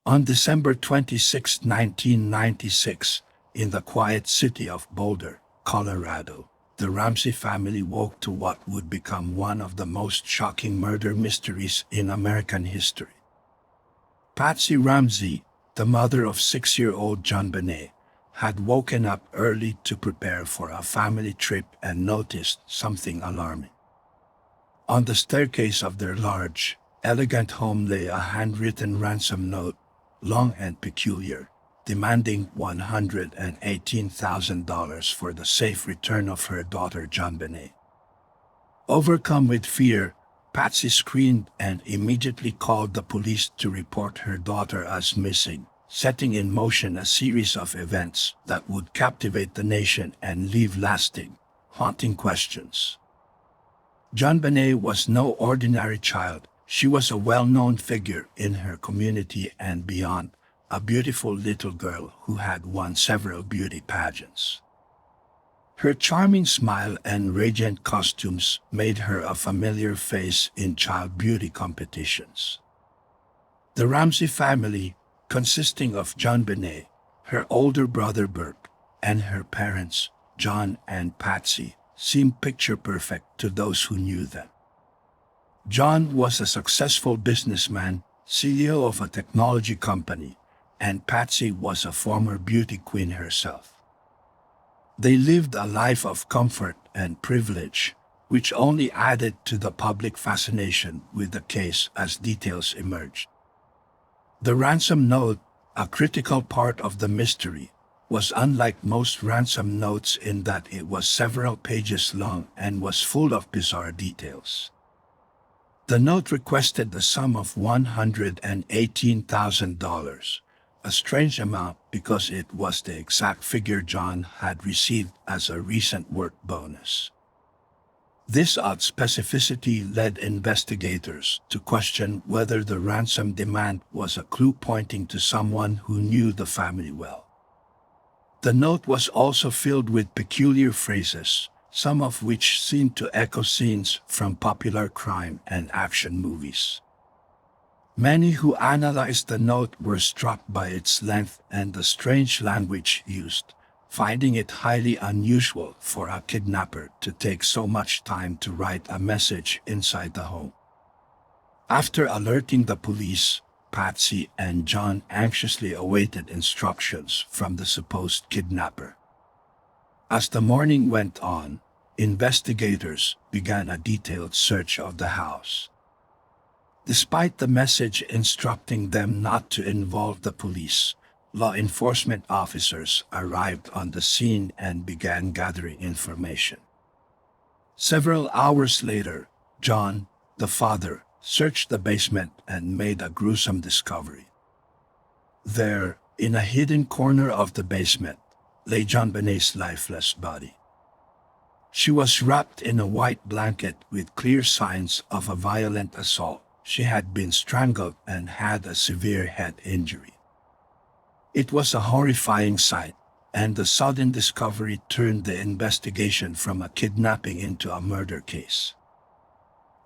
On December 26, 1996, in the quiet city of Boulder, Colorado, the Ramsey family woke to what would become one of the most shocking murder mysteries in American history. Patsy Ramsey, the mother of 6-year-old JonBenét, had woken up early to prepare for a family trip and noticed something alarming. On the staircase of their large, elegant home lay a handwritten ransom note, long and peculiar, demanding $118,000 for the safe return of her daughter JonBenét. Overcome with fear, Patsy screamed and immediately called the police to report her daughter as missing, setting in motion a series of events that would captivate the nation and leave lasting, haunting questions. JonBenét was no ordinary child. She was a well-known figure in her community and beyond, a beautiful little girl who had won several beauty pageants. Her charming smile and radiant costumes made her a familiar face in child beauty competitions. The Ramsey family, consisting of JonBenét, her older brother Burke, and her parents, John and Patsy, seemed picture-perfect to those who knew them. John was a successful businessman, CEO of a technology company, and Patsy was a former beauty queen herself. They lived a life of comfort and privilege, which only added to the public fascination with the case as details emerged. The ransom note, a critical part of the mystery, was unlike most ransom notes in that it was several pages long and was full of bizarre details. The note requested the sum of $118,000, a strange amount because it was the exact figure John had received as a recent work bonus. This odd specificity led investigators to question whether the ransom demand was a clue pointing to someone who knew the family well. The note was also filled with peculiar phrases, some of which seemed to echo scenes from popular crime and action movies. Many who analyzed the note were struck by its length and the strange language used, finding it highly unusual for a kidnapper to take so much time to write a message inside the home. After alerting the police, Patsy and John anxiously awaited instructions from the supposed kidnapper. As the morning went on, investigators began a detailed search of the house. Despite the message instructing them not to involve the police, law enforcement officers arrived on the scene and began gathering information. Several hours later, John, the father, searched the basement and made a gruesome discovery. There, in a hidden corner of the basement, lay JonBenét's lifeless body. She was wrapped in a white blanket with clear signs of a violent assault. She had been strangled and had a severe head injury. It was a horrifying sight, and the sudden discovery turned the investigation from a kidnapping into a murder case.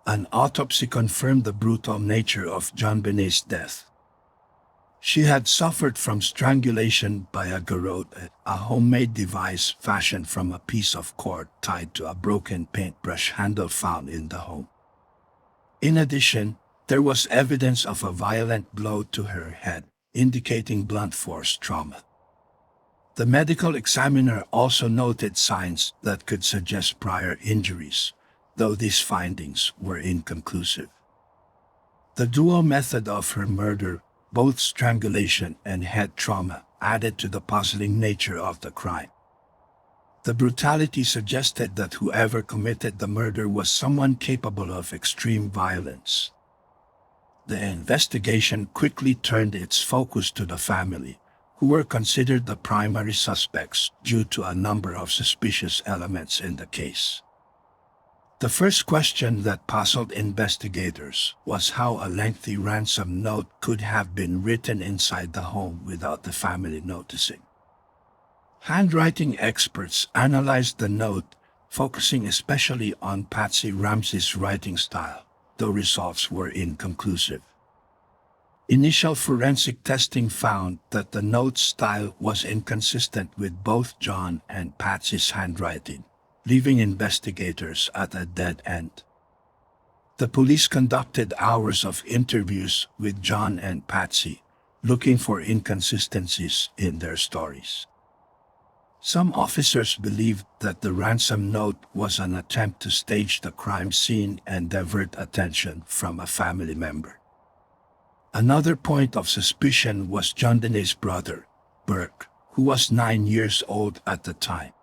An autopsy confirmed the brutal nature of JonBenét's death. She had suffered from strangulation by a garrote, a homemade device fashioned from a piece of cord tied to a broken paintbrush handle found in the home. In addition, there was evidence of a violent blow to her head, indicating blunt force trauma. The medical examiner also noted signs that could suggest prior injuries, though these findings were inconclusive. The dual method of her murder, both strangulation and head trauma, added to the puzzling nature of the crime. The brutality suggested that whoever committed the murder was someone capable of extreme violence. The investigation quickly turned its focus to the family, who were considered the primary suspects due to a number of suspicious elements in the case. The first question that puzzled investigators was how a lengthy ransom note could have been written inside the home without the family noticing. Handwriting experts analyzed the note, focusing especially on Patsy Ramsey's writing style, though results were inconclusive. Initial forensic testing found that the note style was inconsistent with both John and Patsy's handwriting, leaving investigators at a dead end. The police conducted hours of interviews with John and Patsy, looking for inconsistencies in their stories. Some officers believed that the ransom note was an attempt to stage the crime scene and divert attention from a family member. Another point of suspicion was JonBenét's brother, Burke, who was 9 years old at the time.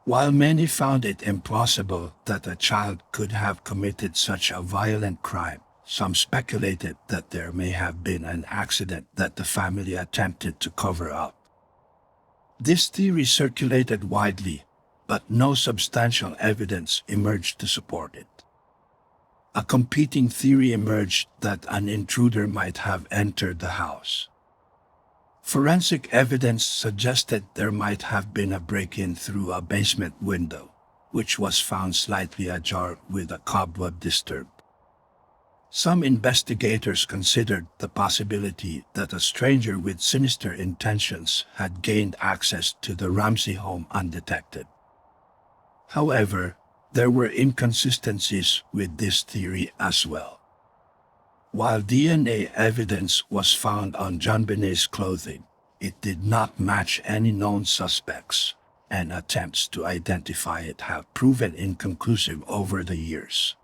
While many found it implausible that a child could have committed such a violent crime, some speculated that there may have been an accident that the family attempted to cover up. This theory circulated widely, but no substantial evidence emerged to support it. A competing theory emerged that an intruder might have entered the house. Forensic evidence suggested there might have been a break-in through a basement window, which was found slightly ajar with a cobweb disturbed. Some investigators considered the possibility that a stranger with sinister intentions had gained access to the Ramsey home undetected. However, there were inconsistencies with this theory as well. While DNA evidence was found on JonBenét's clothing, it did not match any known suspects, and attempts to identify it have proven inconclusive over the years.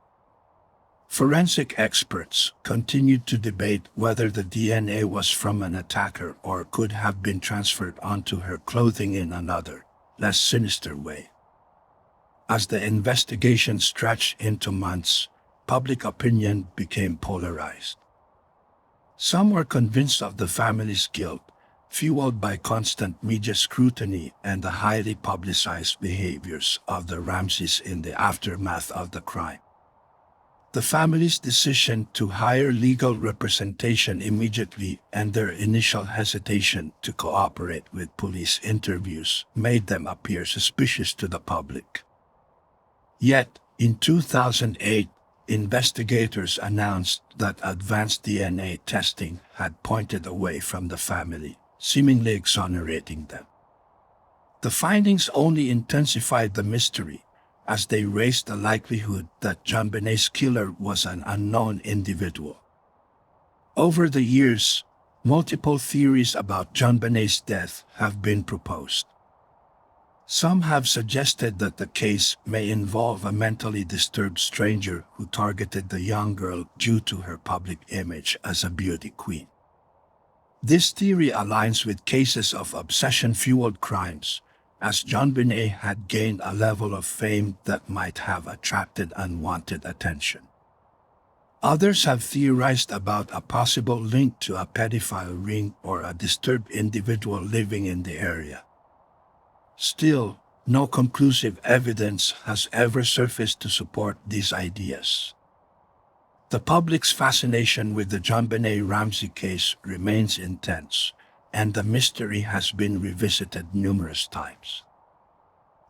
Forensic experts continued to debate whether the DNA was from an attacker or could have been transferred onto her clothing in another, less sinister way. As the investigation stretched into months, public opinion became polarized. Some were convinced of the family's guilt, fueled by constant media scrutiny and the highly publicized behaviors of the Ramseys in the aftermath of the crime. The family's decision to hire legal representation immediately and their initial hesitation to cooperate with police interviews made them appear suspicious to the public. Yet, in 2008, investigators announced that advanced DNA testing had pointed away from the family, seemingly exonerating them. The findings only intensified the mystery, as they raised the likelihood that JonBenét's killer was an unknown individual. Over the years, multiple theories about JonBenét's death have been proposed. Some have suggested that the case may involve a mentally disturbed stranger who targeted the young girl due to her public image as a beauty queen. This theory aligns with cases of obsession-fueled crimes, as JonBenet had gained a level of fame that might have attracted unwanted attention. Others have theorized about a possible link to a pedophile ring or a disturbed individual living in the area. Still, no conclusive evidence has ever surfaced to support these ideas. The public's fascination with the JonBenét Ramsey case remains intense, and the mystery has been revisited numerous times.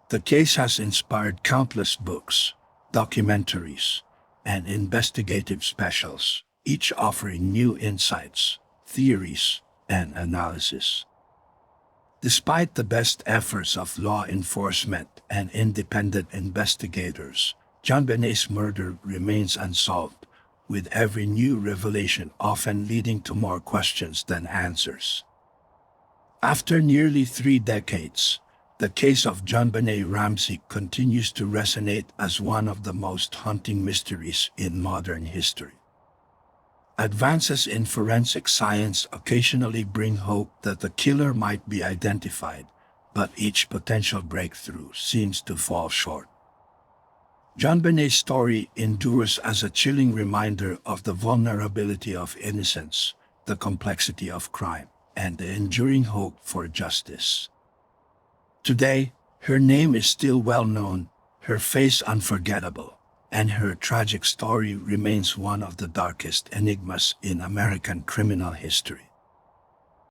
The case has inspired countless books, documentaries, and investigative specials, each offering new insights, theories, and analysis. Despite the best efforts of law enforcement and independent investigators, JonBenét's murder remains unsolved, with every new revelation often leading to more questions than answers. After nearly 3 decades, the case of JonBenét Ramsey continues to resonate as one of the most haunting mysteries in modern history. Advances in forensic science occasionally bring hope that the killer might be identified, but each potential breakthrough seems to fall short. JonBenét's story endures as a chilling reminder of the vulnerability of innocence, the complexity of crime, and the enduring hope for justice. Today, her name is still well known, her face unforgettable, and her tragic story remains one of the darkest enigmas in American criminal history.